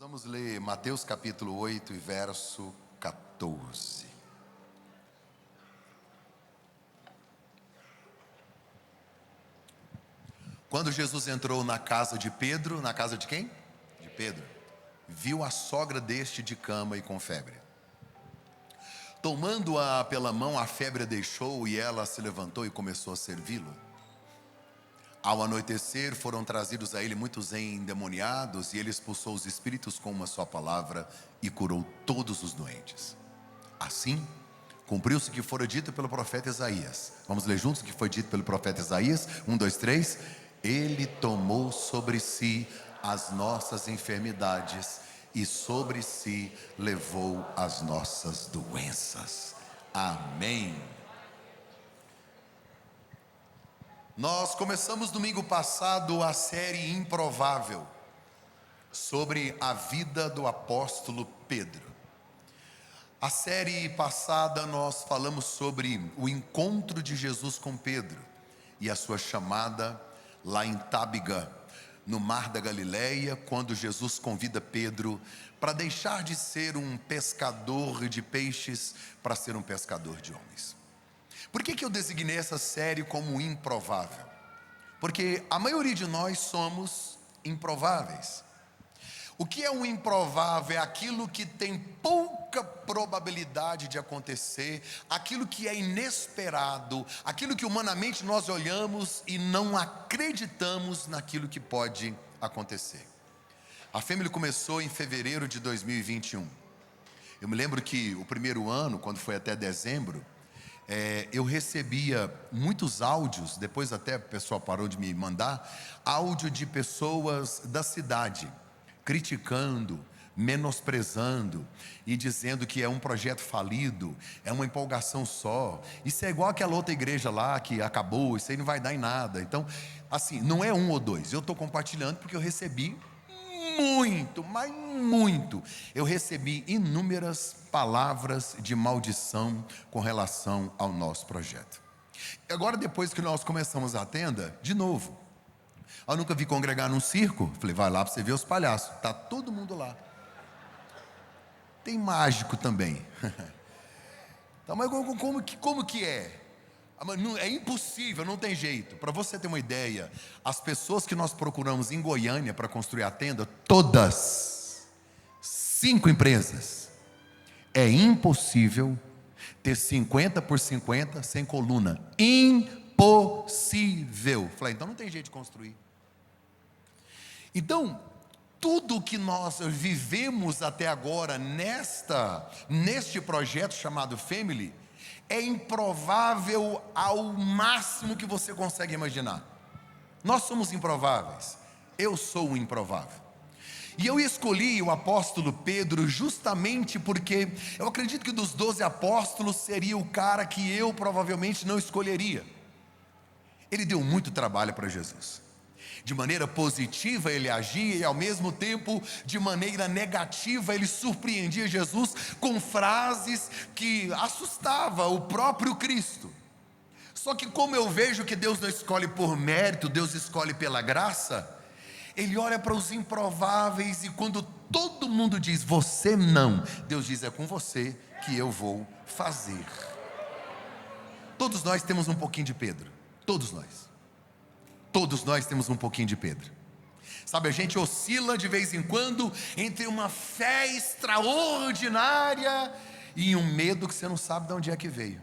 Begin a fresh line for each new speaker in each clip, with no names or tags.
Vamos ler Mateus capítulo 8 e verso 14. Quando Jesus entrou na casa de Pedro, na casa de quem? De Pedro. Viu a sogra deste de cama e com febre. Tomando-a pela mão, a febre a deixou e ela se levantou e começou a servi-lo. Ao anoitecer, foram trazidos a ele muitos endemoniados, e ele expulsou os espíritos com uma só palavra e curou todos os doentes. Assim, cumpriu-se o que fora dito pelo profeta Isaías. Vamos ler juntos o que foi dito pelo profeta Isaías? 1, 2, 3. Ele tomou sobre si as nossas enfermidades e sobre si levou as nossas doenças. Amém. Nós começamos domingo passado a série Improvável, sobre a vida do apóstolo Pedro. A série passada nós falamos sobre o encontro de Jesus com Pedro e a sua chamada lá em Tábega, no mar da Galileia, quando Jesus convida Pedro para deixar de ser um pescador de peixes para ser um pescador de homens. Por que eu designei essa série como improvável? Porque a maioria de nós somos improváveis. O que é um improvável? É aquilo que tem pouca probabilidade de acontecer, aquilo que é inesperado, aquilo que humanamente nós olhamos e não acreditamos naquilo que pode acontecer. A Family começou em fevereiro de 2021. Eu me lembro que o primeiro ano, quando foi até dezembro, eu recebia muitos áudios, depois até o pessoal parou de me mandar, áudio de pessoas da cidade, criticando, menosprezando e dizendo que é um projeto falido, é uma empolgação só, isso é igual aquela outra igreja lá que acabou, isso aí não vai dar em nada. Então, assim, não é um ou dois, eu estou compartilhando porque eu recebi muito, mas muito. Eu recebi inúmeras palavras de maldição com relação ao nosso projeto. Agora, depois que nós começamos a tenda, de novo, eu nunca vi congregar num circo. Falei, vai lá para você ver os palhaços, está todo mundo lá. Tem mágico também. Então, mas como que é? É impossível, não tem jeito. Para você ter uma ideia, as pessoas que nós procuramos em Goiânia para construir a tenda, todas, 5 empresas, é impossível ter 50 por 50 sem coluna. Impossível. Falei, então não tem jeito de construir. Então, tudo que nós vivemos até agora neste projeto chamado Family é improvável ao máximo que você consegue imaginar. Nós somos improváveis. Eu sou o improvável. E eu escolhi o apóstolo Pedro justamente porque eu acredito que dos 12 apóstolos seria o cara que eu provavelmente não escolheria. Ele deu muito trabalho para Jesus. De maneira positiva ele agia e ao mesmo tempo de maneira negativa ele surpreendia Jesus com frases que assustavam o próprio Cristo. Só que como eu vejo que Deus não escolhe por mérito, Deus escolhe pela graça, ele olha para os improváveis e quando todo mundo diz você não, Deus diz é com você que eu vou fazer. Todos nós temos um pouquinho de Pedro, todos nós temos um pouquinho de Pedro. Sabe, a gente oscila de vez em quando entre uma fé extraordinária e um medo que você não sabe de onde é que veio.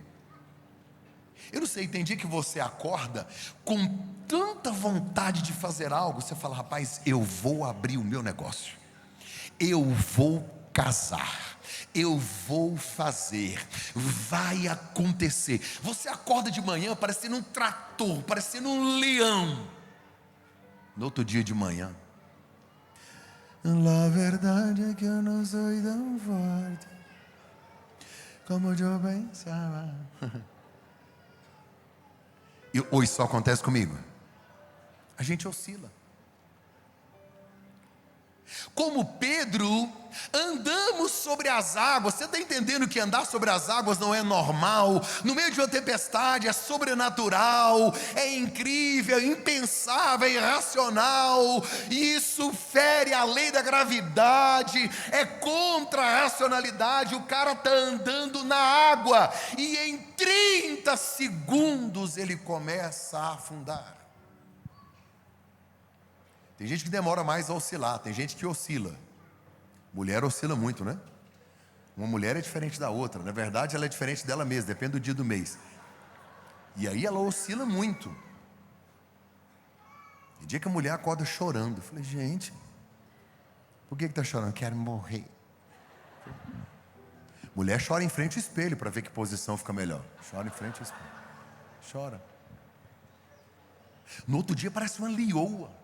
Eu não sei, tem dia que você acorda com tanta vontade de fazer algo, você fala, rapaz, eu vou abrir o meu negócio, eu vou casar, eu vou fazer, vai acontecer. Você acorda de manhã parecendo um trator, parecendo um leão. No outro dia de manhã, a verdade é que eu não sou tão forte como eu pensava. E hoje só acontece comigo. A gente oscila. Como Pedro, andamos sobre as águas. Você está entendendo que andar sobre as águas não é normal? No meio de uma tempestade é sobrenatural, é incrível, é impensável, é irracional. Isso fere a lei da gravidade, é contra a racionalidade. O cara está andando na água e em 30 segundos ele começa a afundar. Tem gente que demora mais a oscilar, tem gente que oscila. Mulher oscila muito, né? Uma mulher é diferente da outra. Na verdade, ela é diferente dela mesma, depende do dia do mês. E aí ela oscila muito. Tem dia que a mulher acorda chorando. Eu falei, gente, por que está chorando? Quero morrer. Mulher chora em frente ao espelho para ver que posição fica melhor. Chora em frente ao espelho. Chora. No outro dia parece uma leoa.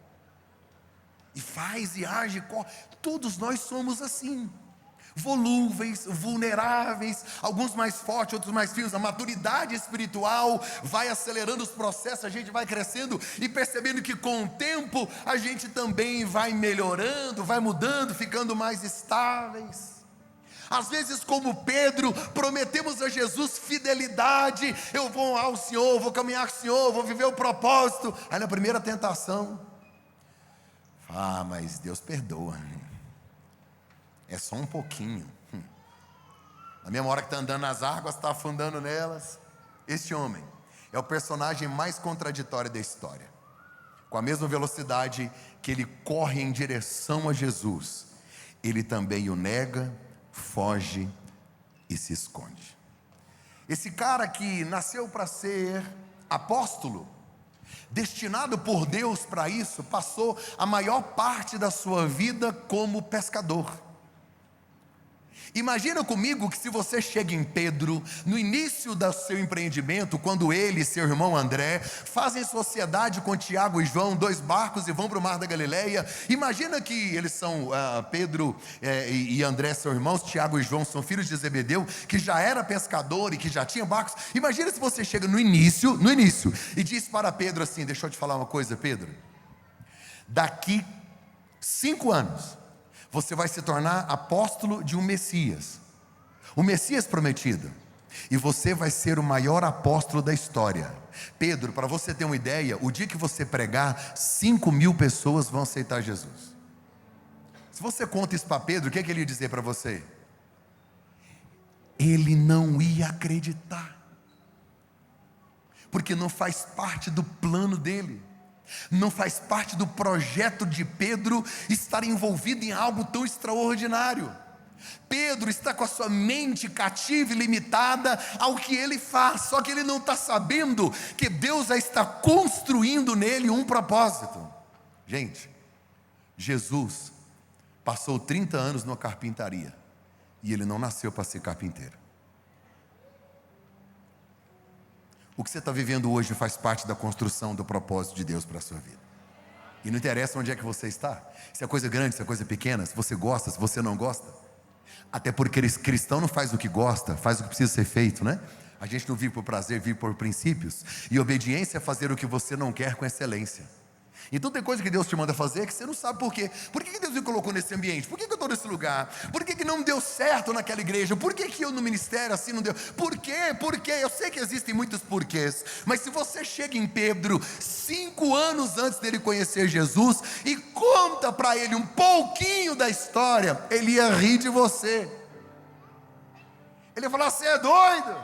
E faz, e age, corre. Todos nós somos assim. Volúveis, vulneráveis, alguns mais fortes, outros mais firmes. A maturidade espiritual vai acelerando os processos, a gente vai crescendo e percebendo que com o tempo a gente também vai melhorando, vai mudando, ficando mais estáveis. Às vezes, como Pedro, prometemos a Jesus fidelidade. Eu vou ao Senhor, vou caminhar com o Senhor, vou viver o propósito. Aí na primeira tentação, mas Deus perdoa. É só um pouquinho. A mesma hora que está andando nas águas, está afundando nelas. Este homem é o personagem mais contraditório da história. Com a mesma velocidade que ele corre em direção a Jesus, ele também o nega, foge e se esconde. Esse cara que nasceu para ser apóstolo, destinado por Deus para isso, passou a maior parte da sua vida como pescador. Imagina comigo que se você chega em Pedro, no início do seu empreendimento, quando ele e seu irmão André fazem sociedade com Tiago e João, 2 barcos, e vão para o Mar da Galileia. Imagina que eles são Pedro e André são irmãos, Tiago e João são filhos de Zebedeu, que já era pescador e que já tinha barcos. Imagina se você chega no início, e diz para Pedro assim, deixa eu te falar uma coisa, Pedro, daqui 5 anos, você vai se tornar apóstolo de um Messias, o Messias prometido, e você vai ser o maior apóstolo da história. Pedro, para você ter uma ideia, o dia que você pregar, 5.000 pessoas vão aceitar Jesus. Se você conta isso para Pedro, o que ele ia dizer para você? Ele não ia acreditar, porque não faz parte do plano dele. Não faz parte do projeto de Pedro estar envolvido em algo tão extraordinário. Pedro está com a sua mente cativa e limitada ao que ele faz, só que ele não está sabendo que Deus já está construindo nele um propósito. Gente, Jesus passou 30 anos numa carpintaria e ele não nasceu para ser carpinteiro. O que você está vivendo hoje faz parte da construção do propósito de Deus para a sua vida. E não interessa onde é que você está, se é coisa grande, se é coisa pequena, se você gosta, se você não gosta. Até porque cristão não faz o que gosta, faz o que precisa ser feito, né? A gente não vive por prazer, vive por princípios. E obediência é fazer o que você não quer com excelência. Então tem coisa que Deus te manda fazer que você não sabe por quê. Por que Deus me colocou nesse ambiente? Por que eu estou nesse lugar? Por que não deu certo naquela igreja? Por que eu no ministério assim não deu? Por quê? Por quê? Eu sei que existem muitos porquês, mas se você chega em Pedro 5 anos antes dele conhecer Jesus e conta para ele um pouquinho da história, ele ia rir de você. Ele ia falar, você é doido?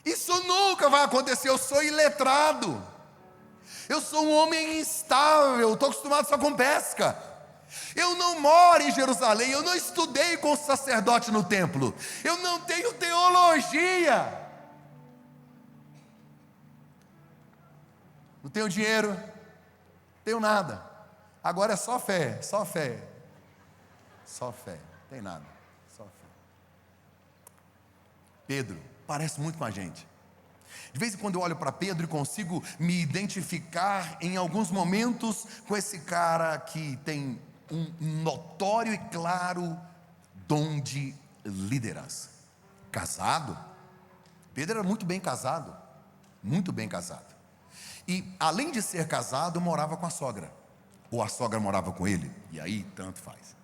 Isso nunca vai acontecer, eu sou iletrado. Eu sou um homem instável, estou acostumado só com pesca. Eu não moro em Jerusalém, eu não estudei com o sacerdote no templo. Eu não tenho teologia. Não tenho dinheiro, não tenho nada. Agora é só fé, só fé. Só fé, não tem nada, só fé. Pedro parece muito com a gente. De vez em quando eu olho para Pedro e consigo me identificar em alguns momentos com esse cara que tem um notório e claro dom de liderança. Casado, Pedro era muito bem casado, muito bem casado. E além de ser casado, morava com a sogra, ou a sogra morava com ele, e aí tanto faz.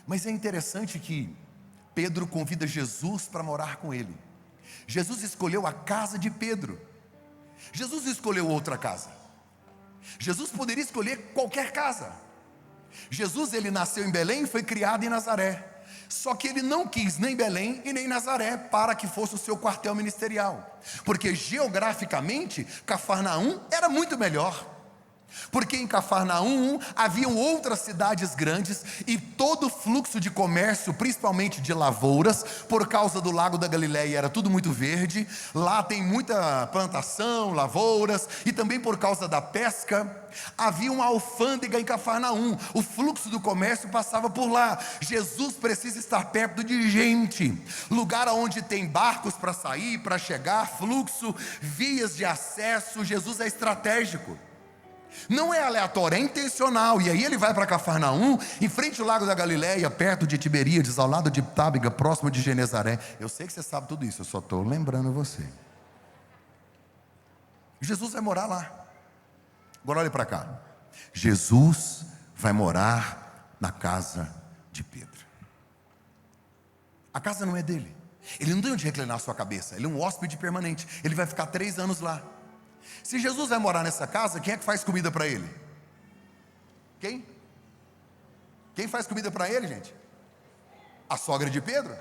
Mas é interessante que Pedro convida Jesus para morar com ele. Jesus escolheu a casa de Pedro. Jesus escolheu outra casa. Jesus poderia escolher qualquer casa. Jesus, ele nasceu em Belém e foi criado em Nazaré. Só que ele não quis nem Belém e nem Nazaré para que fosse o seu quartel ministerial, porque geograficamente Cafarnaum era muito melhor. Porque em Cafarnaum haviam outras cidades grandes e todo o fluxo de comércio, principalmente de lavouras, por causa do lago da Galileia era tudo muito verde. Lá tem muita plantação, lavouras, e também por causa da pesca. Havia uma alfândega em Cafarnaum, o fluxo do comércio passava por lá. Jesus precisa estar perto de gente, lugar onde tem barcos para sair, para chegar, fluxo, vias de acesso. Jesus é estratégico. Não é aleatório, é intencional. E aí ele vai para Cafarnaum, em frente ao lago da Galileia, perto de Tiberíades, ao lado de Tábiga, próximo de Genezaré. Eu sei que você sabe tudo isso, eu só estou lembrando você. Jesus vai morar lá. Agora olhe para cá. Jesus vai morar na casa de Pedro. A casa não é dele. Ele não tem onde reclinar a sua cabeça. Ele é um hóspede permanente. Ele vai ficar 3 anos lá. Se Jesus vai morar nessa casa, quem é que faz comida para ele? Quem? Quem faz comida para ele, gente? A sogra de Pedro.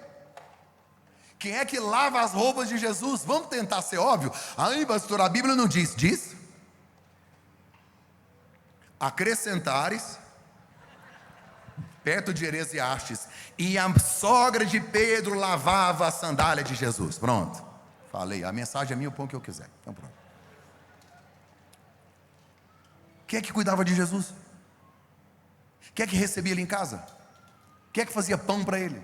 Quem é que lava as roupas de Jesus? Vamos tentar ser óbvio. Ai, pastor, a Bíblia não diz. Diz? Acrescentares, perto de Heresiastes, e a sogra de Pedro lavava a sandália de Jesus. Pronto, falei, a mensagem é minha, eu ponho o que eu quiser. Então pronto. Quem é que cuidava de Jesus? Quem é que recebia ele em casa? Quem é que fazia pão para ele?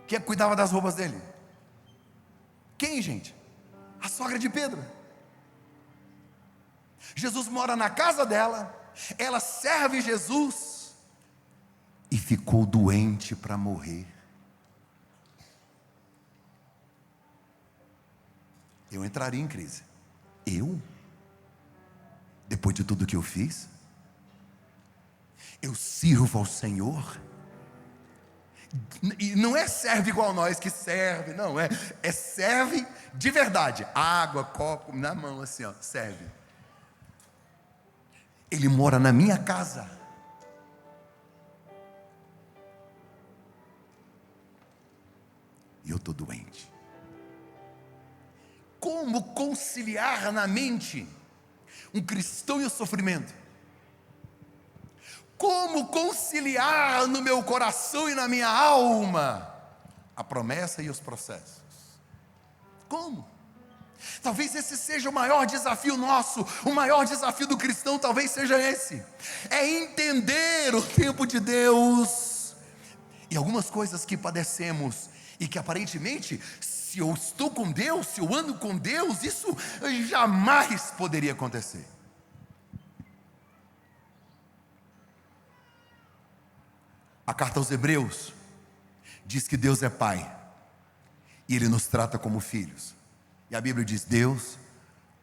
Quem é que cuidava das roupas dele? Quem, gente? A sogra de Pedro. Jesus mora na casa dela, ela serve Jesus e ficou doente para morrer. Eu entraria em crise. Eu? Depois de tudo que eu fiz? Eu sirvo ao Senhor. E não é serve igual nós que serve, não, é serve de verdade. Água, copo, na mão assim, ó, serve. Ele mora na minha casa. E eu estou doente. Como conciliar na mente um cristão e o sofrimento? Como conciliar no meu coração e na minha alma a promessa e os processos? Como? Talvez esse seja o maior desafio nosso, o maior desafio do cristão talvez seja esse. É entender o tempo de Deus. E algumas coisas que padecemos e que aparentemente, se eu estou com Deus, se eu ando com Deus, isso jamais poderia acontecer. A carta aos Hebreus diz que Deus é Pai e Ele nos trata como filhos. E a Bíblia diz: Deus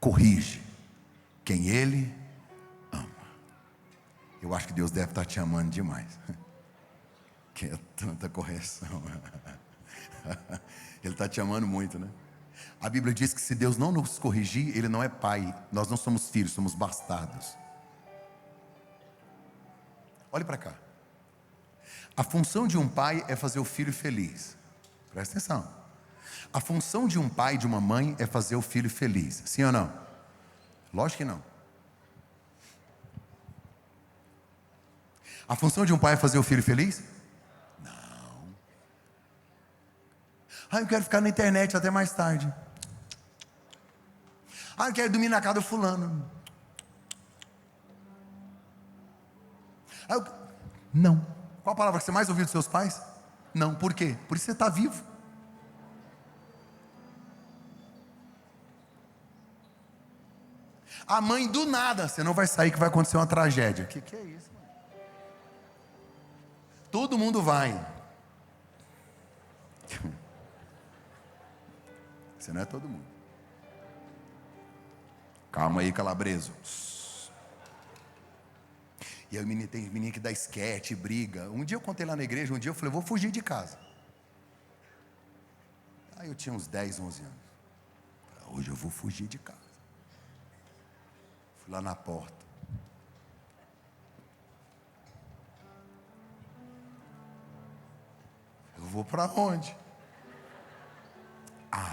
corrige quem Ele ama. Eu acho que Deus deve estar te amando demais, que é tanta correção. Ele está te amando muito, né? A Bíblia diz que se Deus não nos corrigir, Ele não é pai. Nós não somos filhos, somos bastardos. Olhe para cá. A função de um pai é fazer o filho feliz. Presta atenção. A função de um pai e de uma mãe é fazer o filho feliz. Sim ou não? Lógico que não. A função de um pai é fazer o filho feliz? Não. Eu quero ficar na internet até mais tarde. Eu quero dormir na casa do fulano. Não. Qual a palavra que você mais ouviu dos seus pais? Não. Por quê? Por isso você está vivo. A mãe do nada, você não vai sair que vai acontecer uma tragédia. Que é isso, mano? Todo mundo vai. Você não é todo mundo. Calma aí, calabreso. E aí o menino, tem menino que dá esquete, briga. Um dia eu contei lá na igreja, um dia eu falei, vou fugir de casa. Aí eu tinha uns 10, 11 anos. Hoje eu vou fugir de casa. Fui lá na porta. Eu vou para onde?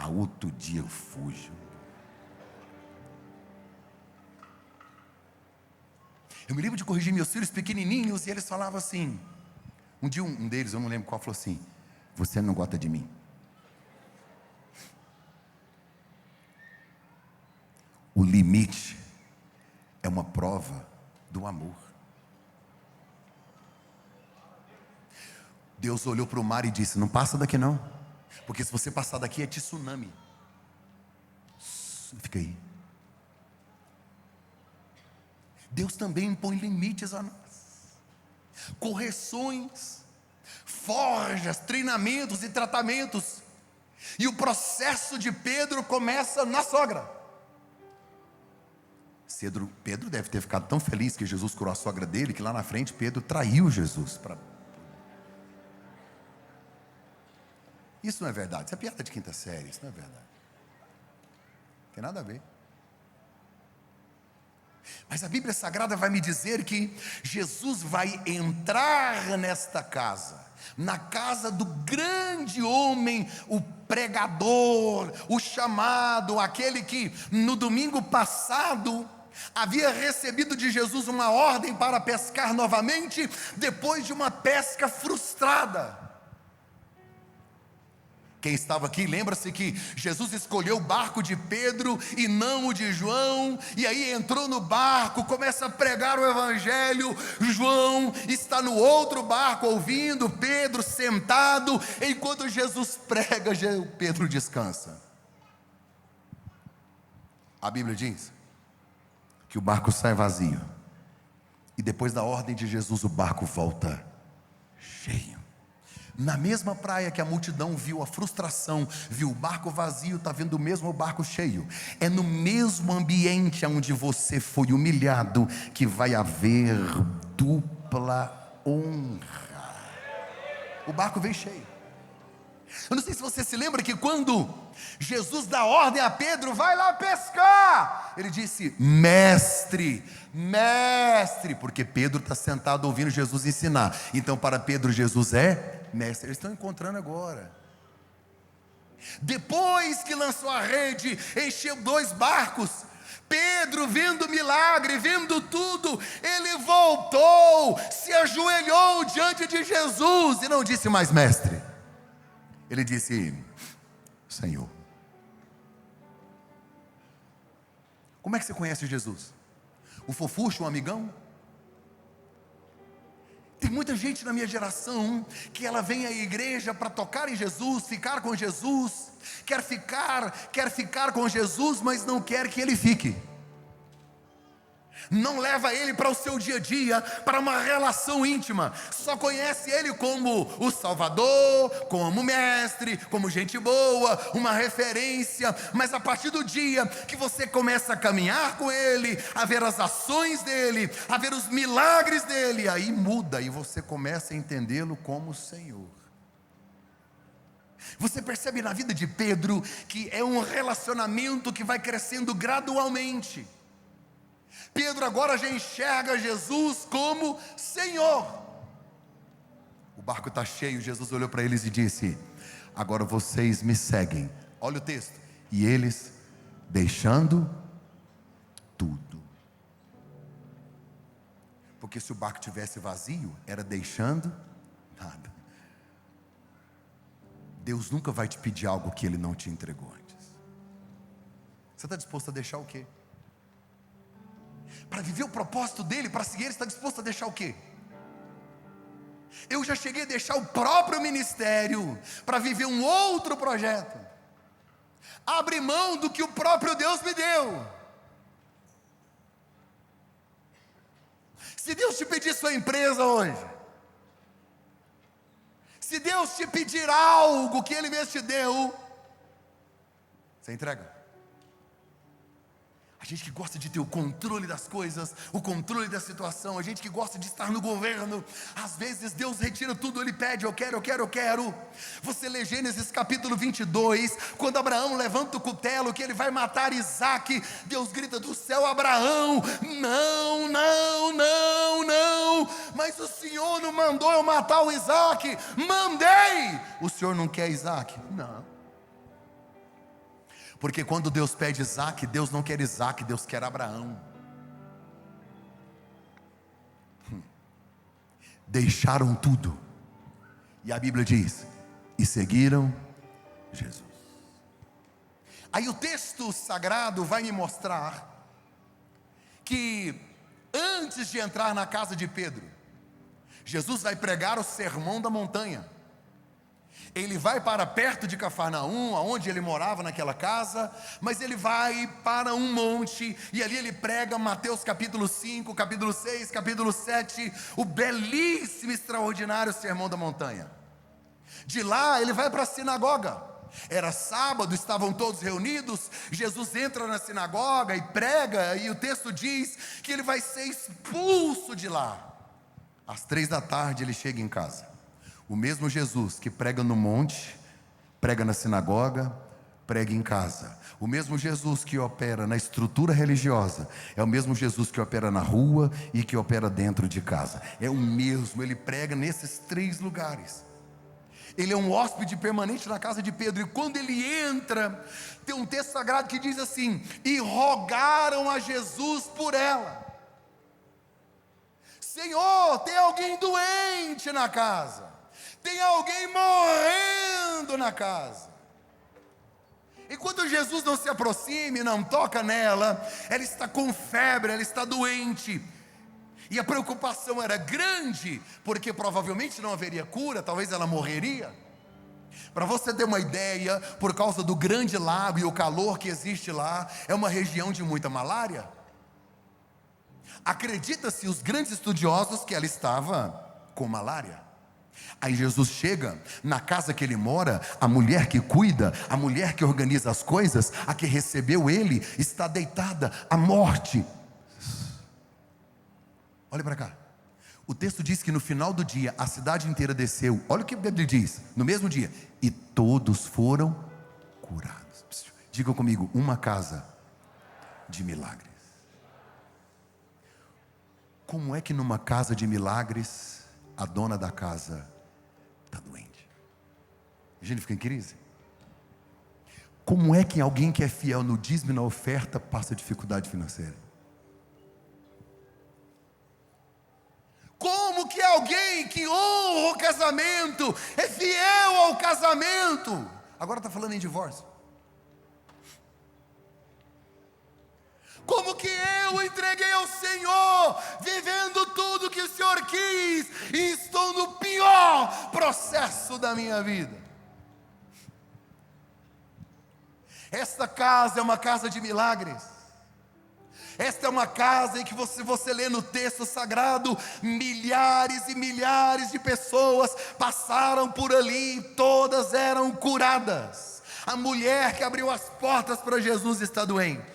Outro dia eu fujo. Eu me lembro de corrigir meus filhos pequenininhos e eles falavam assim. Um dia um deles, eu não lembro qual, falou assim: você não gosta de mim? O limite é uma prova do amor. Deus olhou para o mar e disse: não passa daqui não, porque se você passar daqui é tsunami. Fica aí. Deus também impõe limites a nós, correções, forjas, treinamentos e tratamentos. E o processo de Pedro começa na sogra. Pedro deve ter ficado tão feliz que Jesus curou a sogra dele, que lá na frente Pedro traiu Jesus. Isso não é verdade, isso é piada de quinta série, isso não é verdade. Não tem nada a ver. Mas a Bíblia Sagrada vai me dizer que Jesus vai entrar nesta casa, na casa do grande homem, o pregador, o chamado, aquele que no domingo passado havia recebido de Jesus uma ordem para pescar novamente, depois de uma pesca frustrada. Quem estava aqui, lembra-se que Jesus escolheu o barco de Pedro e não o de João, e aí entrou no barco, começa a pregar o evangelho. João está no outro barco ouvindo, Pedro sentado, enquanto Jesus prega, Pedro descansa. A Bíblia diz que o barco sai vazio, e depois da ordem de Jesus o barco volta cheio. Na mesma praia que a multidão viu a frustração, viu o barco vazio, está vendo o mesmo barco cheio. É no mesmo ambiente onde você foi humilhado que vai haver dupla honra. O barco veio cheio. Eu não sei se você se lembra que quando Jesus dá ordem a Pedro, vai lá pescar, ele disse: mestre, mestre, porque Pedro está sentado ouvindo Jesus ensinar. Então para Pedro Jesus é mestre. Eles estão encontrando agora. Depois que lançou a rede, encheu 2 barcos. Pedro, vendo o milagre, vendo tudo, ele voltou, se ajoelhou diante de Jesus e não disse mais mestre. Ele disse: Senhor. Como é que você conhece Jesus? O fofucho, o amigão? Tem muita gente na minha geração que ela vem à igreja para tocar em Jesus, ficar com Jesus, quer ficar com Jesus, mas não quer que ele fique. Não leva ele para o seu dia a dia, para uma relação íntima. Só conhece ele como o Salvador, como mestre, como gente boa, uma referência. Mas a partir do dia que você começa a caminhar com ele, a ver as ações dele, a ver os milagres dele, aí muda e você começa a entendê-lo como Senhor. Você percebe na vida de Pedro que é um relacionamento que vai crescendo gradualmente. Pedro agora já enxerga Jesus como Senhor. O barco está cheio, Jesus olhou para eles e disse: agora vocês me seguem. Olha o texto. E eles, deixando tudo. Porque se o barco tivesse vazio, era deixando nada. Deus nunca vai te pedir algo que Ele não te entregou antes. Você está disposto a deixar o quê? Para viver o propósito dele, para seguir, ele está disposto a deixar o quê? Eu já cheguei a deixar o próprio ministério para viver um outro projeto. Abre mão do que o próprio Deus me deu. Se Deus te pedir sua empresa hoje, se Deus te pedir algo que Ele mesmo te deu, você entrega. A gente que gosta de ter o controle das coisas, o controle da situação, a gente que gosta de estar no governo, às vezes Deus retira tudo, Ele pede, eu quero, eu quero, eu quero. Você lê Gênesis capítulo 22, quando Abraão levanta o cutelo, que ele vai matar Isaque, Deus grita do céu: Abraão, não, não, não, não, mas o Senhor não mandou eu matar o Isaque. Mandei. O Senhor não quer Isaque? Não. Porque quando Deus pede Isaque, Deus não quer Isaque, Deus quer Abraão. Deixaram tudo, e a Bíblia diz, e seguiram Jesus. Aí o texto sagrado vai me mostrar que antes de entrar na casa de Pedro, Jesus vai pregar o sermão da montanha. Ele vai para perto de Cafarnaum, onde ele morava naquela casa, mas ele vai para um monte, e ali ele prega Mateus capítulo 5, capítulo 6, capítulo 7, o belíssimo, extraordinário sermão da montanha. De lá ele vai para a sinagoga. Era sábado, estavam todos reunidos, Jesus entra na sinagoga e prega, e o texto diz que ele vai ser expulso de lá. Às 3 da tarde ele chega em casa. O mesmo Jesus que prega no monte, prega na sinagoga, prega em casa. O mesmo Jesus que opera na estrutura religiosa, é o mesmo Jesus que opera na rua e que opera dentro de casa. É o mesmo, ele prega nesses 3 lugares. Ele é um hóspede permanente na casa de Pedro, e quando ele entra, tem um texto sagrado que diz assim: e rogaram a Jesus por ela. Senhor, tem alguém doente na casa, tem alguém morrendo na casa. E quando Jesus não se aproxima e não toca nela, ela está com febre, ela está doente. E a preocupação era grande, porque provavelmente não haveria cura, talvez ela morreria. Para você ter uma ideia, por causa do grande lago e o calor que existe lá, é uma região de muita malária. Acredita-se, os grandes estudiosos, que ela estava com malária. Aí Jesus chega na casa que ele mora, a mulher que cuida, a mulher que organiza as coisas, a que recebeu ele, está deitada à morte. Olha para cá. O texto diz que no final do dia a cidade inteira desceu. Olha o que a Bíblia diz, no mesmo dia, e todos foram curados. Diga comigo, uma casa de milagres. Como é que numa casa de milagres a dona da casa está doente? A gente fica em crise. Como é que alguém que é fiel no dízimo e na oferta passa dificuldade financeira? Como que alguém que honra o casamento, é fiel ao casamento, agora está falando em divórcio? Como que eu entreguei ao Senhor, vivendo tudo que o Senhor quis, e estou no pior processo da minha vida? Esta casa é uma casa de milagres. Esta é uma casa em que você lê no texto sagrado, milhares e milhares de pessoas passaram por ali, e todas eram curadas. A mulher que abriu as portas para Jesus está doente.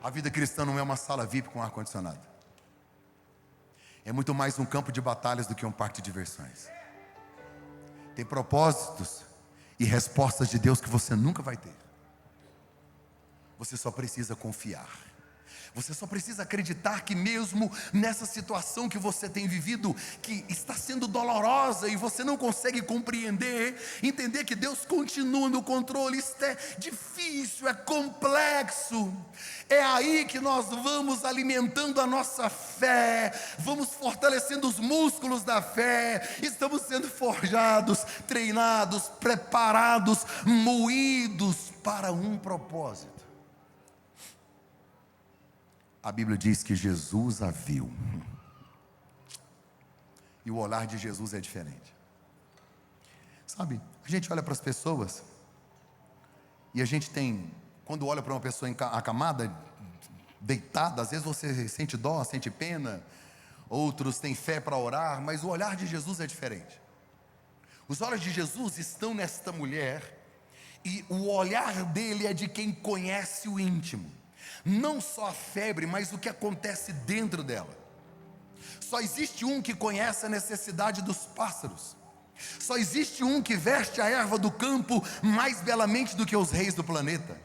A vida cristã não é uma sala VIP com ar-condicionado. É muito mais um campo de batalhas do que um parque de diversões. Tem propósitos e respostas de Deus que você nunca vai ter. Você só precisa confiar. Você só precisa acreditar que mesmo nessa situação que você tem vivido, que está sendo dolorosa e você não consegue compreender, entender que Deus continua no controle. Isso é difícil, é complexo. É aí que nós vamos alimentando a nossa fé, vamos fortalecendo os músculos da fé, estamos sendo forjados, treinados, preparados, moídos para um propósito. A Bíblia diz que Jesus a viu. E o olhar de Jesus é diferente. Sabe, a gente olha para as pessoas e a gente tem, quando olha para uma pessoa acamada, deitada, às vezes você sente dó, sente pena, outros têm fé para orar, mas o olhar de Jesus é diferente. Os olhos de Jesus estão nesta mulher, E o olhar dele é de quem conhece o íntimo. Não só a febre, mas o que acontece dentro dela. Só existe um que conhece a necessidade dos pássaros. Só existe um que veste a erva do campo mais belamente do que os reis do planeta.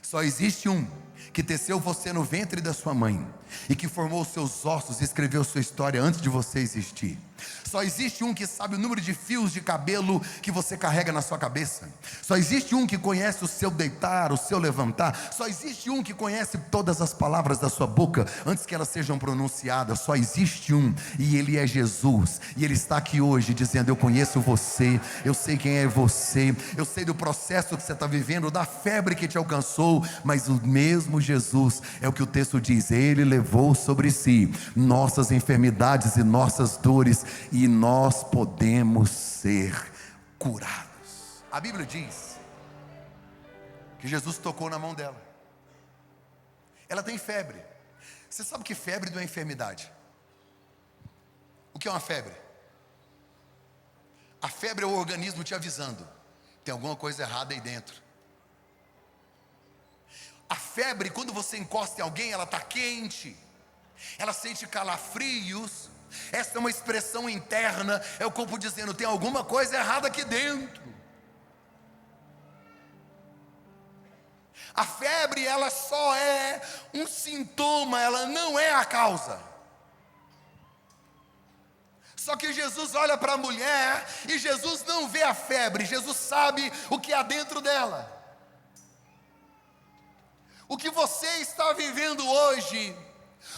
Só existe um que teceu você no ventre da sua mãe e que formou os seus ossos e escreveu sua história antes de você existir. Só existe um que sabe o número de fios de cabelo que você carrega na sua cabeça. Só existe um que conhece o seu deitar, o seu levantar. Só existe um que conhece todas as palavras da sua boca antes que elas sejam pronunciadas. Só existe um, e ele é Jesus. E ele está aqui hoje dizendo: eu conheço você, eu sei quem é você, eu sei do processo que você está vivendo, da febre que te alcançou, mas o mesmo Jesus, é o que o texto diz, ele levou sobre si nossas enfermidades e nossas dores, e nós podemos ser curados. A Bíblia diz que Jesus tocou na mão dela. Ela tem febre. Você sabe que febre não é enfermidade. O que é uma febre? A febre é o organismo te avisando: tem alguma coisa errada aí dentro. A febre, quando você encosta em alguém, ela está quente, ela sente calafrios. Essa é uma expressão interna, é o corpo dizendo: tem alguma coisa errada aqui dentro. A febre, ela só é um sintoma, ela não é a causa. Só que Jesus olha para a mulher e Jesus não vê a febre, Jesus sabe o que há dentro dela. O que você está vivendo hoje,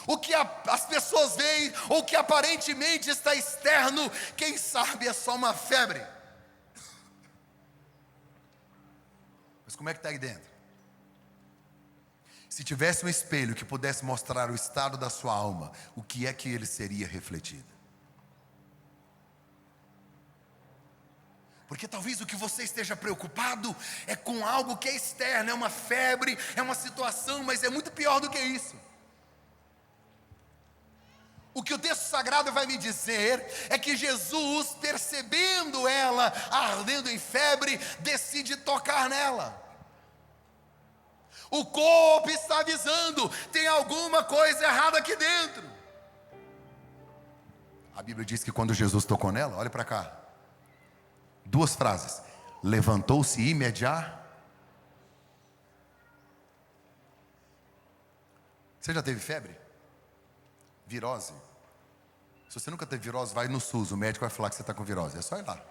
o que as pessoas veem, ou que aparentemente está externo, quem sabe é só uma febre. Mas como é que está aí dentro? Se tivesse um espelho que pudesse mostrar o estado da sua alma, o que é que ele seria refletido? Porque talvez o que você esteja preocupado é com algo que é externo, é uma febre, é uma situação, mas é muito pior do que isso. O que o texto sagrado vai me dizer é que Jesus, percebendo ela ardendo em febre, decide tocar nela. O corpo está avisando: tem alguma coisa errada aqui dentro. A Bíblia diz que quando Jesus tocou nela, olha para cá, duas frases: levantou-se imediatamente. Você já teve febre? Virose? Se você nunca teve virose, vai no SUS, o médico vai falar que você está com virose, é só ir lá.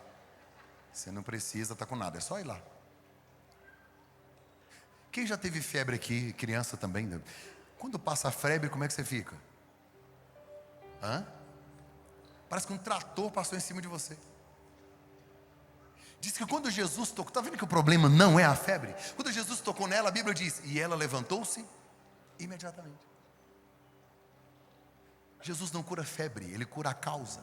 Você não precisa estar com nada, é só ir lá. Quem já teve febre aqui, criança também? Quando passa a febre, como é que você fica? Parece que um trator passou em cima de você. Diz que quando Jesus tocou, está vendo que o problema não é a febre? Quando Jesus tocou nela, a Bíblia diz, e ela levantou-se imediatamente. Jesus não cura febre, ele cura a causa.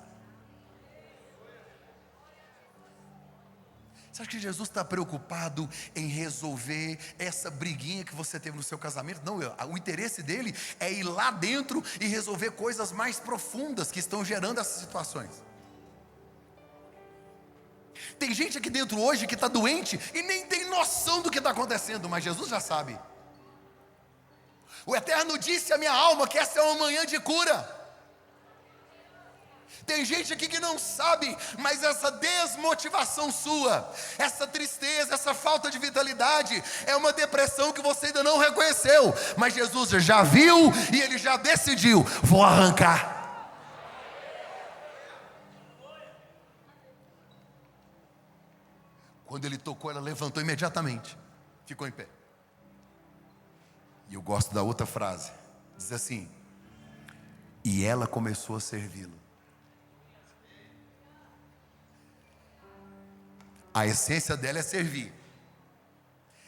Você acha que Jesus está preocupado em resolver essa briguinha que você teve no seu casamento? Não, o interesse dele é ir lá dentro e resolver coisas mais profundas que estão gerando essas situações. Tem gente aqui dentro hoje que está doente e nem tem noção do que está acontecendo, mas Jesus já sabe. O Eterno disse à minha alma que essa é uma manhã de cura. Tem gente aqui que não sabe, mas essa desmotivação sua, essa tristeza, essa falta de vitalidade, é uma depressão que você ainda não reconheceu, mas Jesus já viu e ele já decidiu: vou arrancar. Quando ele tocou, ela levantou imediatamente, ficou em pé. E eu gosto da outra frase, diz assim: e ela começou a servi-lo. A essência dela é servir.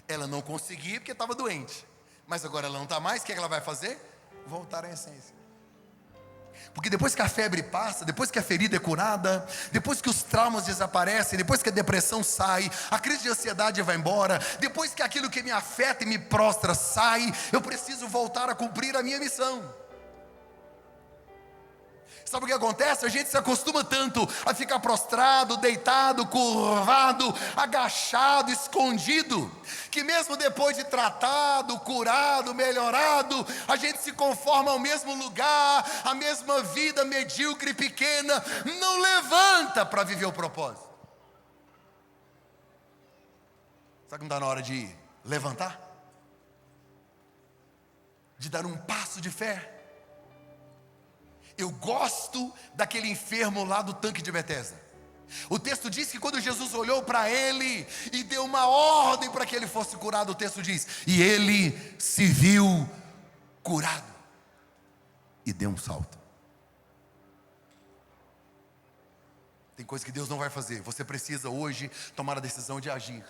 Ela não conseguia porque estava doente, mas agora ela não está mais, o que ela vai fazer? Voltar à essência. Porque depois que a febre passa, depois que a ferida é curada, depois que os traumas desaparecem, depois que a depressão sai, a crise de ansiedade vai embora, depois que aquilo que me afeta e me prostra sai, eu preciso voltar a cumprir a minha missão. Sabe o que acontece? A gente se acostuma tanto a ficar prostrado, deitado, curvado, agachado, escondido, que mesmo depois de tratado, curado, melhorado, a gente se conforma ao mesmo lugar, a mesma vida medíocre e pequena, não levanta para viver o propósito. Sabe que não está na hora de levantar? De dar um passo de fé? Eu gosto daquele enfermo lá do tanque de Betesda. O texto diz que quando Jesus olhou para ele e deu uma ordem para que ele fosse curado, o texto diz, e ele se viu curado e deu um salto. Tem coisa que Deus não vai fazer. Você precisa hoje tomar a decisão de agir.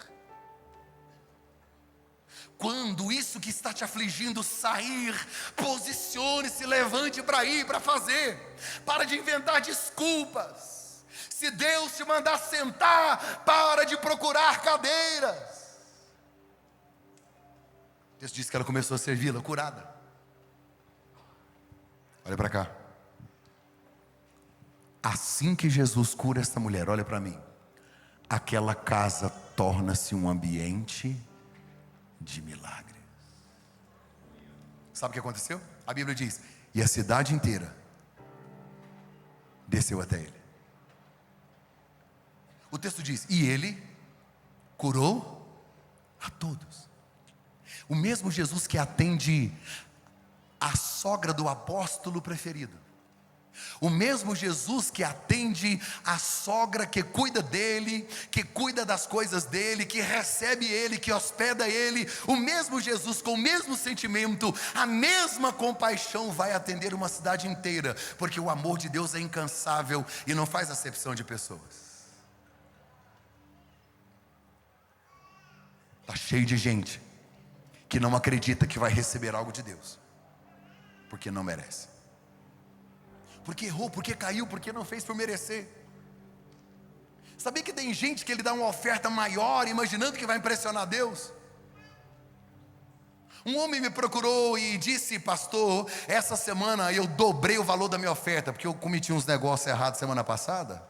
Quando isso que está te afligindo sair, posicione-se, levante para ir, para fazer. Para de inventar desculpas. Se Deus te mandar sentar, para de procurar cadeiras. O texto diz que ela começou a servi-la, curada. Olha para cá. Assim que Jesus cura esta mulher, olha para mim. Aquela casa torna-se um ambiente de milagres. Sabe o que aconteceu? A Bíblia diz, e a cidade inteira desceu até ele. O texto diz, e ele curou a todos. O mesmo Jesus que atende a sogra do apóstolo preferido, o mesmo Jesus que atende a sogra que cuida dele, que cuida das coisas dele, que recebe ele, que hospeda ele, o mesmo Jesus com o mesmo sentimento, a mesma compaixão vai atender uma cidade inteira, porque o amor de Deus é incansável e não faz acepção de pessoas. Está cheio de gente que não acredita que vai receber algo de Deus, porque não merece. Porque errou, porque caiu, porque não fez por merecer. Sabia que tem gente que ele dá uma oferta maior, imaginando que vai impressionar Deus? Um homem me procurou e disse, pastor, essa semana eu dobrei o valor da minha oferta, porque eu cometi uns negócios errados semana passada.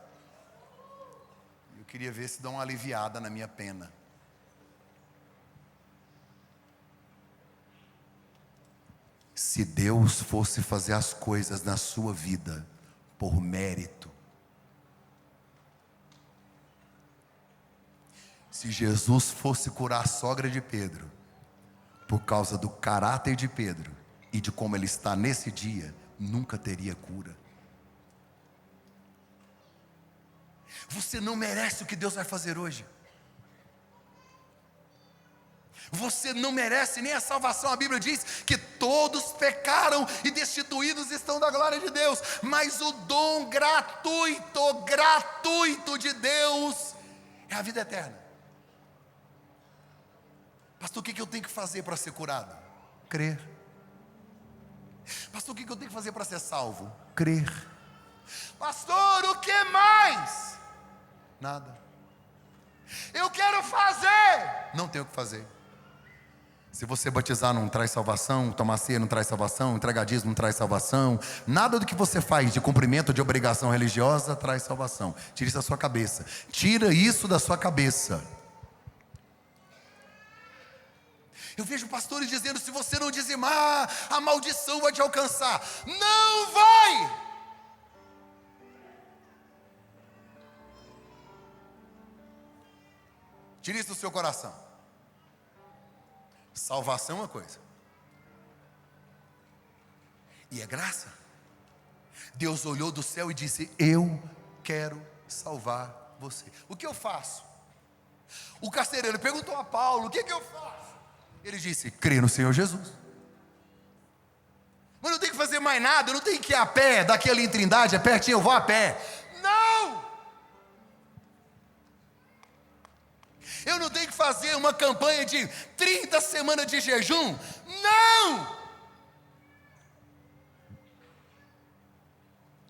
Eu queria ver se dá uma aliviada na minha pena. Se Deus fosse fazer as coisas na sua vida por mérito, se Jesus fosse curar a sogra de Pedro por causa do caráter de Pedro e de como ele está nesse dia, nunca teria cura. Você não merece o que Deus vai fazer hoje. Você não merece nem a salvação. A Bíblia diz que todos pecaram e destituídos estão da glória de Deus, mas o dom gratuito de Deus é a vida eterna. Pastor, o que eu tenho que fazer para ser curado? Crer. Pastor, o que eu tenho que fazer para ser salvo? Crer. Pastor, o que mais? Nada. Eu quero fazer. Não tenho o que fazer. Se você batizar não traz salvação, tomar ceia não traz salvação, entregar dízimo não traz salvação, nada do que você faz de cumprimento de obrigação religiosa traz salvação. Tira isso da sua cabeça. Tira isso da sua cabeça. Eu vejo pastores dizendo, se você não dizimar, a maldição vai te alcançar. Não vai! Tire isso do seu coração. Salvação é uma coisa, e é graça. Deus olhou do céu e disse, eu quero salvar você. O que eu faço? O carcereiro perguntou a Paulo, o que eu faço? Ele disse, crê no Senhor Jesus. Mas não tem que fazer mais nada, eu não tenho que ir a pé, daqui ali em Trindade, é pertinho, eu vou a pé. Não! Eu não tenho que fazer uma campanha de 30 semanas de jejum. Não!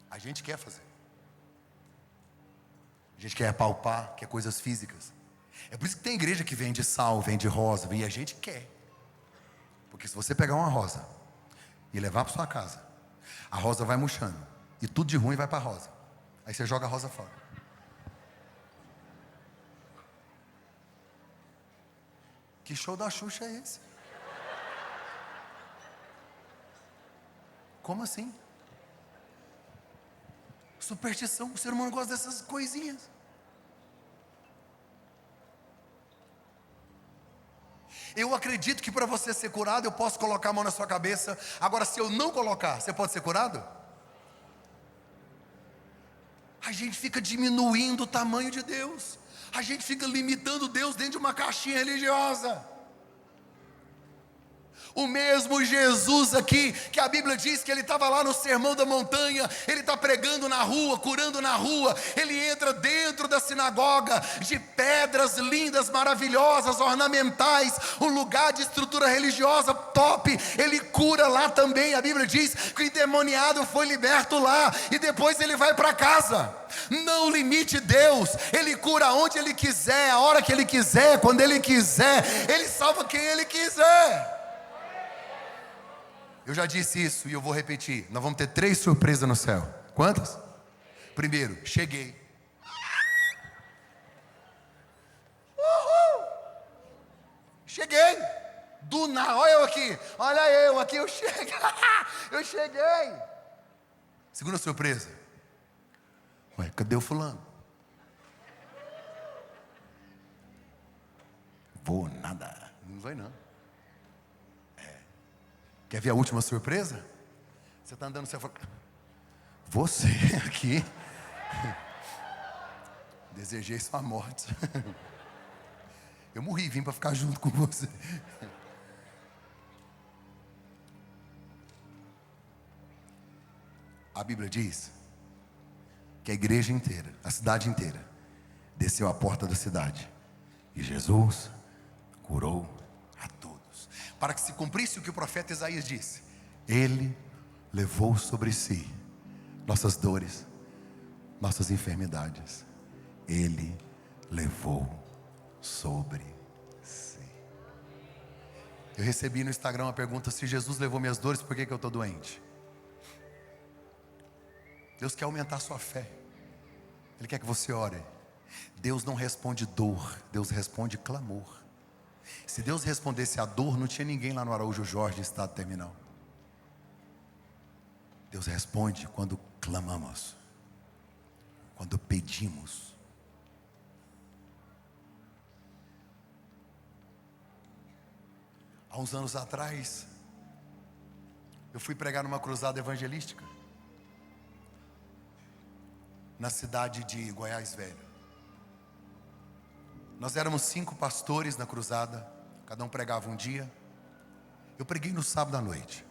A gente quer fazer. A gente quer apalpar, quer coisas físicas. É por isso que tem igreja que vende sal, vende rosa, e a gente quer. Porque se você pegar uma rosa e levar para sua casa, a rosa vai murchando. E tudo de ruim vai para a rosa. Aí você joga a rosa fora. Que show da Xuxa é esse? Como assim? Superstição, o ser humano gosta dessas coisinhas. Eu acredito que para você ser curado, eu posso colocar a mão na sua cabeça. Agora, se eu não colocar, você pode ser curado? A gente fica diminuindo o tamanho de Deus. A gente fica limitando Deus dentro de uma caixinha religiosa. O mesmo Jesus aqui, que a Bíblia diz que ele estava lá no Sermão da Montanha, ele está pregando na rua, curando na rua, ele entra dentro da sinagoga, de pedras lindas, maravilhosas, ornamentais, um lugar de estrutura religiosa top, ele cura lá também. A Bíblia diz que o endemoniado foi liberto lá, e depois ele vai para casa. Não limite Deus, ele cura onde ele quiser, a hora que ele quiser, quando ele quiser, ele salva quem ele quiser. Eu já disse isso e eu vou repetir. Nós vamos ter 3 surpresas no céu. Quantas? Primeiro, cheguei. Uhul! Cheguei. Do nada, olha eu aqui, eu cheguei. Eu cheguei. Segunda surpresa. Ué, cadê o fulano? Vou nada. Não vai não. Quer ver a última surpresa? Você está andando, você fala, você aqui, desejei sua morte. Eu morri, vim para ficar junto com você. A Bíblia diz que a igreja inteira, a cidade inteira, desceu à porta da cidade. E Jesus curou a todos. Para que se cumprisse o que o profeta Isaías disse: Ele levou sobre si nossas dores, nossas enfermidades. Ele levou sobre si. Eu recebi no Instagram uma pergunta: se Jesus levou minhas dores, por que eu estou doente? Deus quer aumentar a sua fé. Ele quer que você ore. Deus não responde dor, Deus responde clamor. Se Deus respondesse a dor, não tinha ninguém lá no Araújo Jorge, estado terminal. Deus responde quando clamamos, quando pedimos. Há uns anos atrás, eu fui pregar numa cruzada evangelística, na cidade de Goiás Velho. Nós éramos 5 pastores na cruzada, cada um pregava um dia. Eu preguei no sábado à noite.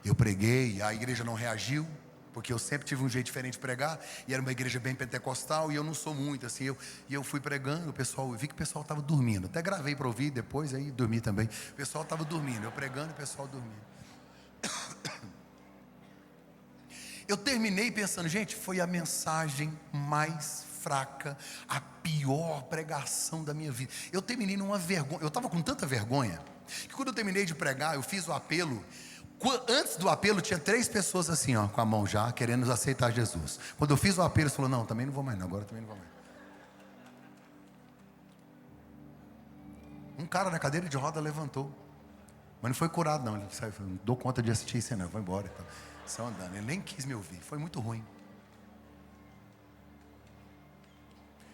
Eu preguei, a igreja não reagiu, porque eu sempre tive um jeito diferente de pregar, e era uma igreja bem pentecostal, e eu não sou muito assim. E eu fui pregando, eu vi que o pessoal estava dormindo. Até gravei para ouvir depois, aí dormi também. O pessoal estava dormindo, eu pregando e o pessoal dormindo. Eu terminei pensando, gente, foi a mensagem mais fraca, a pior pregação da minha vida. Eu terminei numa vergonha. Eu estava com tanta vergonha que quando eu terminei de pregar, eu fiz o apelo. Antes do apelo tinha 3 pessoas assim, ó, com a mão já, querendo aceitar Jesus. Quando eu fiz o apelo, eles falaram: não, também não vou mais não, agora também não vou mais. Um cara na cadeira de roda levantou, mas não foi curado não. Ele saiu, não dou conta de assistir isso não, vou embora. Então, só andando. Ele nem quis me ouvir, foi muito ruim.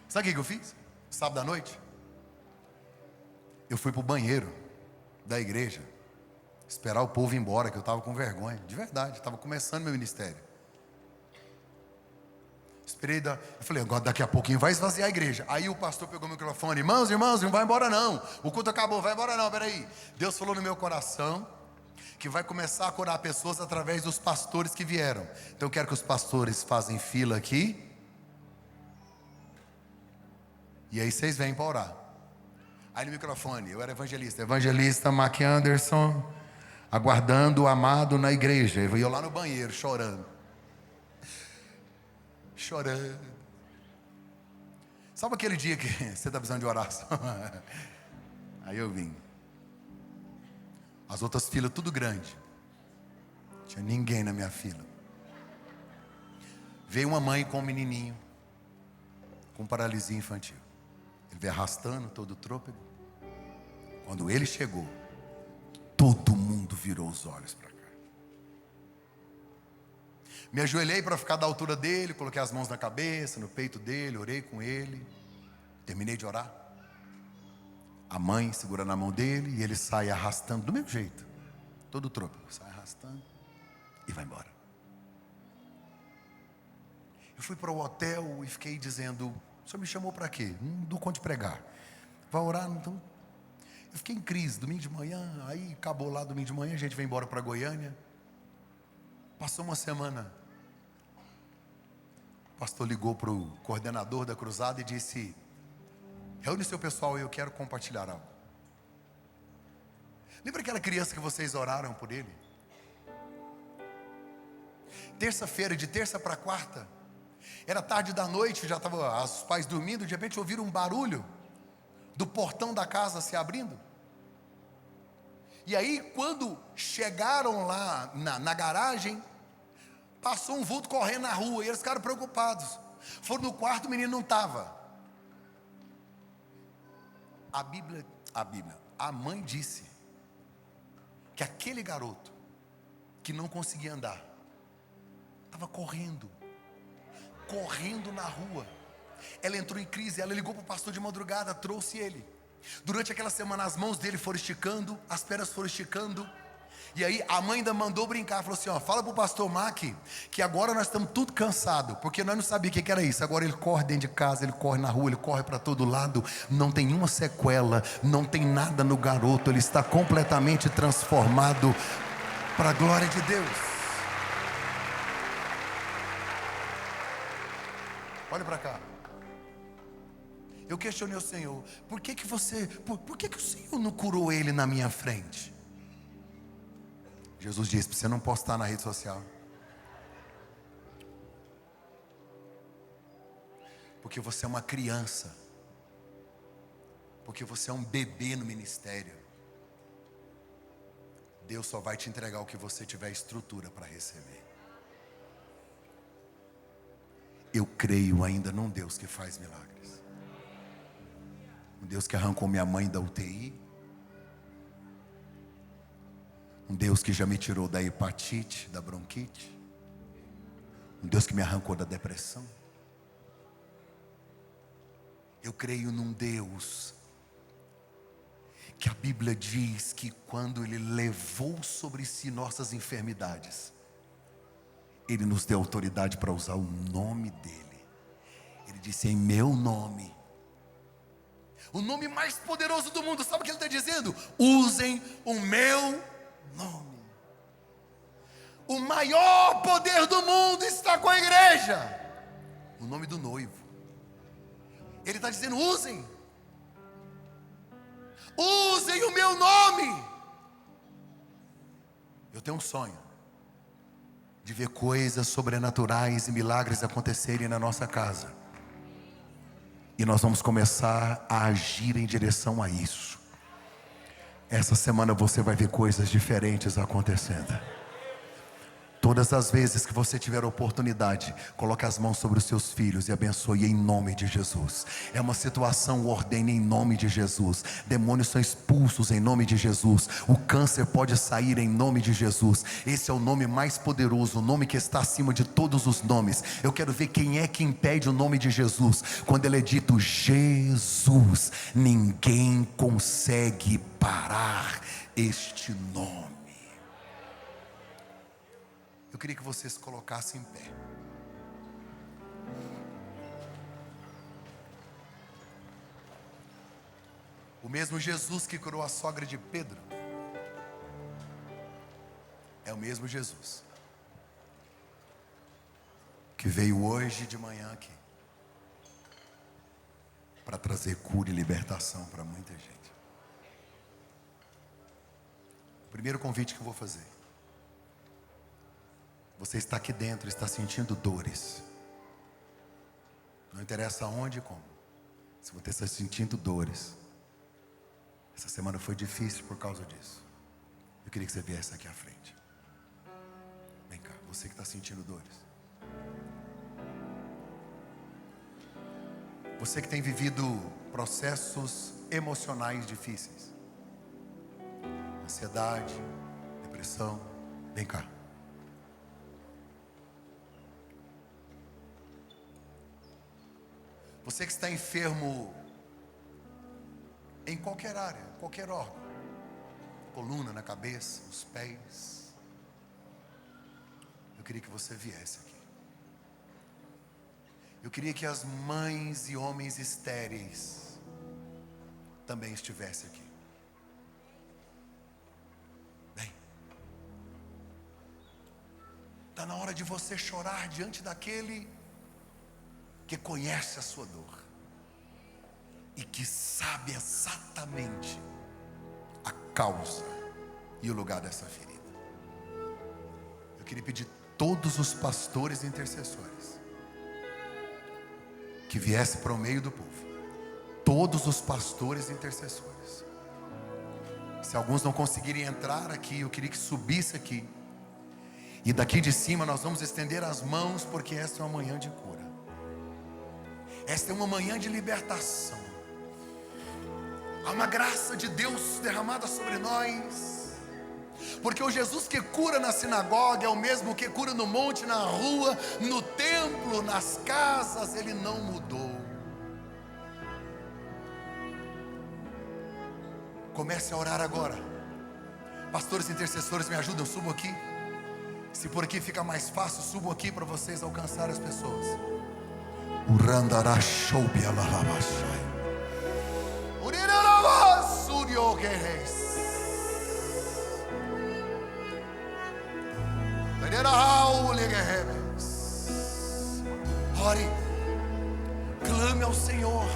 Sabe o que eu fiz? Sábado à noite, eu fui para o banheiro da igreja, esperar o povo ir embora, que eu estava com vergonha, de verdade, estava começando meu ministério. Esperei, eu falei, agora daqui a pouquinho vai esvaziar a igreja. Aí o pastor pegou o microfone: irmãos, não vai embora não, o culto acabou, vai embora não, peraí. Deus falou no meu coração que vai começar a curar pessoas através dos pastores que vieram. Então eu quero que os pastores façam fila aqui, e aí vocês vêm para orar. Aí no microfone, eu era evangelista Mac Anderson, aguardando o amado na igreja. Eu lá no banheiro chorando. Sabe aquele dia que você está precisando de oração? Aí eu vim. As outras filas tudo grande. Tinha ninguém na minha fila. Veio uma mãe com um menininho com paralisia infantil. Ele veio arrastando, todo trôpego. Quando ele chegou, todo mundo virou os olhos para cá. Me ajoelhei para ficar da altura dele, coloquei as mãos na cabeça, no peito dele, orei com ele. Terminei de orar. A mãe segura na mão dele e ele sai arrastando do mesmo jeito. Todo trôpego, sai arrastando e vai embora. Eu fui para o hotel e fiquei dizendo: o senhor me chamou para quê? Não dou conta de pregar. Vai orar? Então. Eu fiquei em crise, domingo de manhã, aí acabou lá domingo de manhã, a gente veio embora para Goiânia. Passou uma semana. O pastor ligou para o coordenador da cruzada e disse: reúne seu pessoal e eu quero compartilhar algo. Lembra aquela criança que vocês oraram por ele? Terça-feira, de terça para quarta, era tarde da noite, já estavam os pais dormindo, de repente ouviram um barulho do portão da casa se abrindo. E aí quando chegaram lá na garagem, passou um vulto correndo na rua, e eles ficaram preocupados. Foram no quarto, o menino não estava. A mãe disse que aquele garoto que não conseguia andar estava correndo na rua. Ela entrou em crise, ela ligou para o pastor de madrugada, trouxe ele. Durante aquela semana as mãos dele foram esticando, as pernas foram esticando. E aí a mãe ainda mandou brincar, falou assim: ó, fala para o pastor Mac que agora nós estamos tudo cansados, porque nós não sabíamos o que era isso. Agora ele corre dentro de casa, ele corre na rua, ele corre para todo lado, não tem uma sequela, não tem nada no garoto, ele está completamente transformado para a glória de Deus. Olha para cá. Eu questionei o Senhor: por que o Senhor não curou ele na minha frente? Jesus disse: para você não postar na rede social. Porque você é uma criança. Porque você é um bebê no ministério. Deus só vai te entregar o que você tiver estrutura para receber. Eu creio ainda num Deus que faz milagres. Um Deus que arrancou minha mãe da UTI. Um Deus que já me tirou da hepatite, da bronquite. Um Deus que me arrancou da depressão. Eu creio num Deus que a Bíblia diz que quando Ele levou sobre si nossas enfermidades, Ele nos deu autoridade para usar o nome dEle. Ele disse: em meu nome, o nome mais poderoso do mundo. Sabe o que Ele está dizendo? Usem o meu nome. O maior poder do mundo está com a igreja. O nome do noivo. Ele está dizendo: usem o meu nome. Eu tenho um sonho de ver coisas sobrenaturais e milagres acontecerem na nossa casa. E nós vamos começar a agir em direção a isso. Essa semana você vai ver coisas diferentes acontecendo. Todas as vezes que você tiver oportunidade, coloque as mãos sobre os seus filhos e abençoe em nome de Jesus. É uma situação, ordene em nome de Jesus. Demônios são expulsos em nome de Jesus. O câncer pode sair em nome de Jesus. Esse é o nome mais poderoso, o nome que está acima de todos os nomes. Eu quero ver quem é que impede o nome de Jesus. Quando ele é dito Jesus, ninguém consegue parar este nome. Eu queria que vocês se colocassem em pé. O mesmo Jesus que curou a sogra de Pedro é o mesmo Jesus que veio hoje de manhã aqui para trazer cura e libertação para muita gente. O primeiro convite que eu vou fazer: você está aqui dentro, está sentindo dores. Não interessa onde e como. Se você está sentindo dores, essa semana foi difícil por causa disso, eu queria que você viesse aqui à frente. Você que está sentindo dores. Você que tem vivido processos emocionais difíceis. Ansiedade, depressão. Vem cá. Você que está enfermo em qualquer área, qualquer órgão. Coluna, na cabeça, nos pés. Eu queria que você viesse aqui. Eu queria que as mães e homens estéreis também estivessem aqui. Bem, está na hora de você chorar diante daquele que conhece a sua dor e que sabe exatamente a causa e o lugar dessa ferida. Eu queria pedir todos os pastores e intercessores que viessem para o meio do povo. Todos os pastores e intercessores. Se alguns não conseguirem entrar aqui, eu queria que subisse aqui. E daqui de cima nós vamos estender as mãos, porque esta é uma manhã de cura. Esta é uma manhã de libertação. Há uma graça de Deus derramada sobre nós. Porque o Jesus que cura na sinagoga é o mesmo que cura no monte, na rua, no templo, nas casas. Ele não mudou. Comece a orar agora. Pastores e intercessores, me ajudam, subam aqui. Se por aqui fica mais fácil, subam aqui para vocês alcançarem as pessoas. Ore, clame ao Senhor.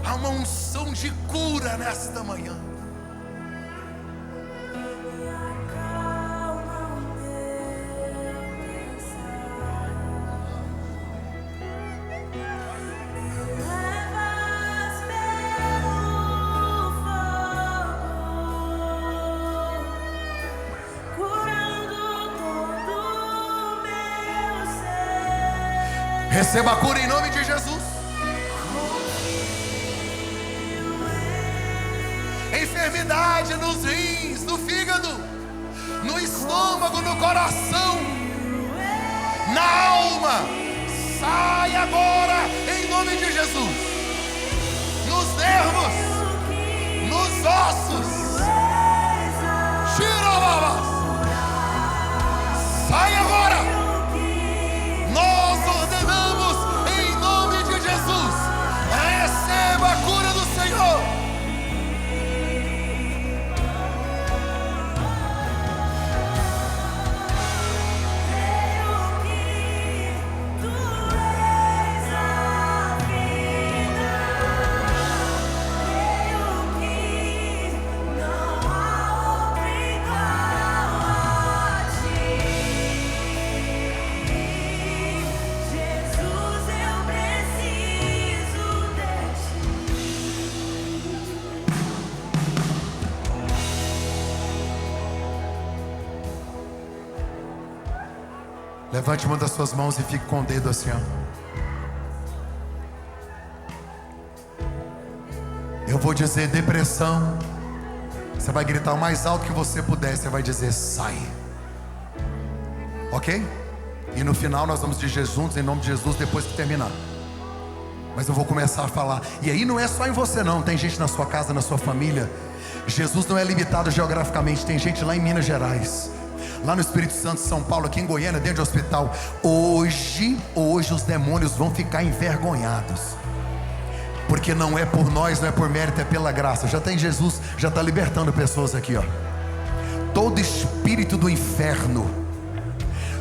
Há uma unção de cura nesta manhã. Receba a cura em nome de Jesus. Enfermidade nos rins, no fígado, no estômago, no coração, na alma, sai agora em nome de Jesus. Nos nervos, nos ossos, sai agora. Nós ordenamos em nome de Jesus. Receba a cura do Senhor. Levante uma das suas mãos e fique com o dedo assim, ó. Eu vou dizer depressão. Você vai gritar o mais alto que você puder. Você vai dizer sai. Ok? E no final nós vamos dizer juntos em nome de Jesus depois que terminar. Mas eu vou começar a falar. E aí não é só em você não. Tem gente na sua casa, na sua família. Jesus não é limitado geograficamente. Tem gente lá em Minas Gerais, lá no Espírito Santo, São Paulo, aqui em Goiânia, dentro do hospital. Hoje os demônios vão ficar envergonhados. Porque não é por nós, não é por mérito, é pela graça. Já tem Jesus, já está libertando pessoas aqui, ó. Todo espírito do inferno,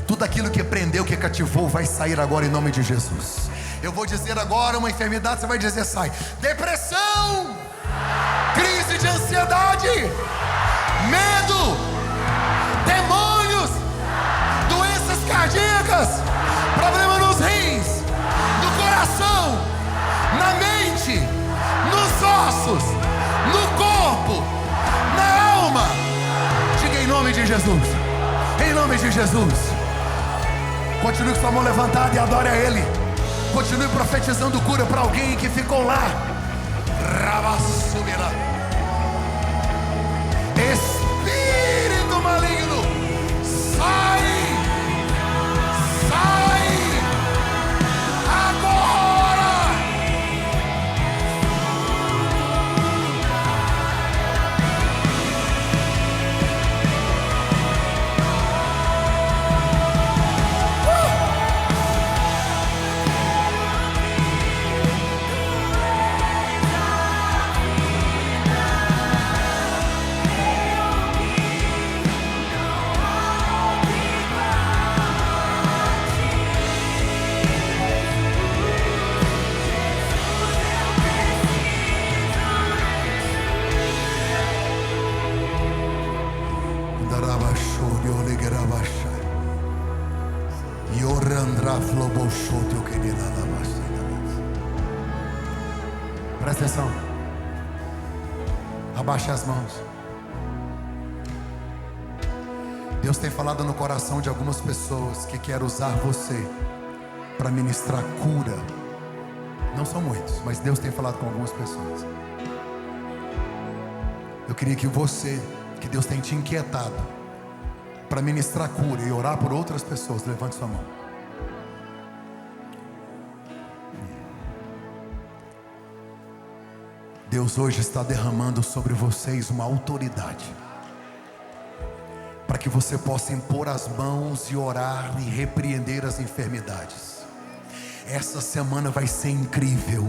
tudo aquilo que prendeu, que cativou, vai sair agora em nome de Jesus. Eu vou dizer agora uma enfermidade, você vai dizer sai. Depressão, crise de ansiedade, medo, demônios, doenças cardíacas, problema nos rins, no coração, na mente, nos ossos, no corpo, na alma. Diga em nome de Jesus. Em nome de Jesus. Continue com sua mão levantada e adore a Ele. Continue profetizando cura para alguém que ficou lá. Rabassumira. Espírito maligno, sai! Sai! Agora! Presta atenção. Abaixe as mãos. Deus tem falado no coração de algumas pessoas que quer usar você para ministrar cura. Não são muitos, mas Deus tem falado com algumas pessoas. Eu queria que você, que Deus tem te inquietado para ministrar cura e orar por outras pessoas, levante sua mão. Deus hoje está derramando sobre vocês uma autoridade, para que você possa impor as mãos e orar e repreender as enfermidades. Essa semana vai ser incrível.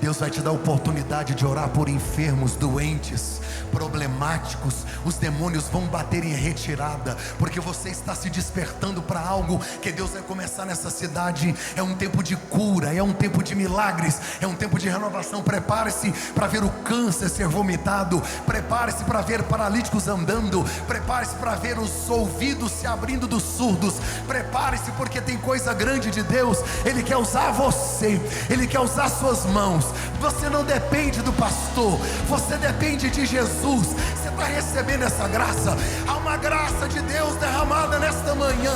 Deus vai te dar a oportunidade de orar por enfermos, doentes, problemáticos. Os demônios vão bater em retirada, porque você está se despertando para algo que Deus vai começar nessa cidade. É um tempo de cura, é um tempo de milagres, é um tempo de renovação. Prepare-se para ver o câncer ser vomitado. Prepare-se para ver paralíticos andando. Prepare-se para ver os ouvidos se abrindo dos surdos. Prepare-se, porque tem coisa grande de Deus. Ele quer usar você, Ele quer usar suas mãos. Você não depende do pastor, você depende de Jesus. Você está recebendo essa graça. Há uma graça de Deus derramada nesta manhã.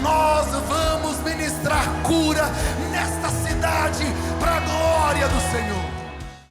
Nós vamos ministrar cura